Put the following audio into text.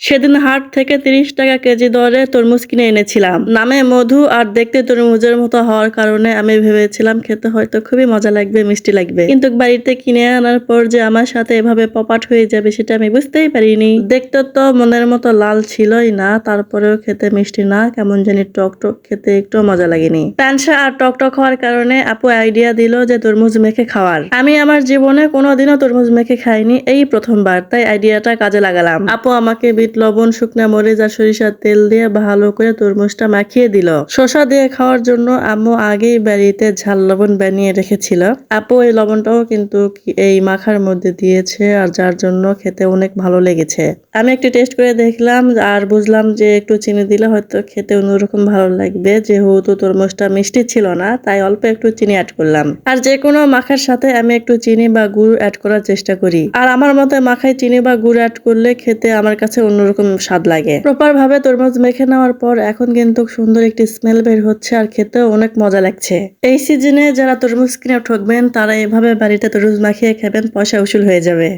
সেদিন হাট থেকে ৩০ টাকা কেজি দরে তরমুজ কিনে এনেছিলাম। নামে মধু আর দেখতে তরমুজের মতো হওয়ার কারণে আমি ভেবেছিলাম খেতে হয়তো খুবই মজা লাগবে, মিষ্টি লাগবে। কিন্তু বাড়িতে কিনে আনার পর যে আমার সাথে এভাবে পপাট হয়ে যাবে সেটা আমি বুঝতেই পারিনি। দেখতে তো মনের মতো লাল ছিলই না, তারপরেও খেতে মিষ্টি না, কেমন জানি টক টক, খেতে একটু মজা লাগেনি। প্যানসা আর টক টক হওয়ার কারণে আপু আইডিয়া দিল যে তরমুজ মেখে খাওয়ার। আমি আমার জীবনে কোনোদিনও তরমুজ মেখে খাইনি, এই প্রথমবার, তাই আইডিয়াটা কাজে লাগালাম। আপু আমাকে বিট লবণ, শুকনা মরিচ আর সরিষার তেল দিয়ে ভালো করে তরমুজটা মাখিয়ে দিল। শসা দিয়ে খাওয়ার জন্য আম্মু আগেই বাড়িতে ঝাল লবণ বানিয়ে রেখেছিল। আপু এই লবণটাও কিন্তু এই মাখার মধ্যে দিয়েছে, আর যার জন্য খেতে অনেক ভালো লেগেছে। আমি একটু টেস্ট করে দেখলাম আর বুঝলাম যে একটু চিনি দিলে হয়তো খেতে অন্যরকম ভালো লাগবে। যেহেতু তরমুজটা মিষ্টি ছিল না, তাই অল্প একটু চিনি অ্যাড করলাম। আর যে কোনো মাখার সাথে আমি একটু চিনি বা গুড় অ্যাড করার চেষ্টা করি। আর আমার মতে মাখায় চিনি বা গুড় অ্যাড করলে খেতে আমার কাছে অন্যরকম স্বাদ লাগে। প্রপার ভাবে তরমুজ মেখে নেওয়ার পর এখন কিন্তু সুন্দর একটি স্মেল বের হচ্ছে আর খেতেও অনেক মজা লাগছে। এই সিজনে যারা তরমুজ কিনে ঠকবেন তারা এভাবে বাড়িতে তরমুজ মাখিয়ে খাবেন, পয়সা উসুল হয়ে যাবে।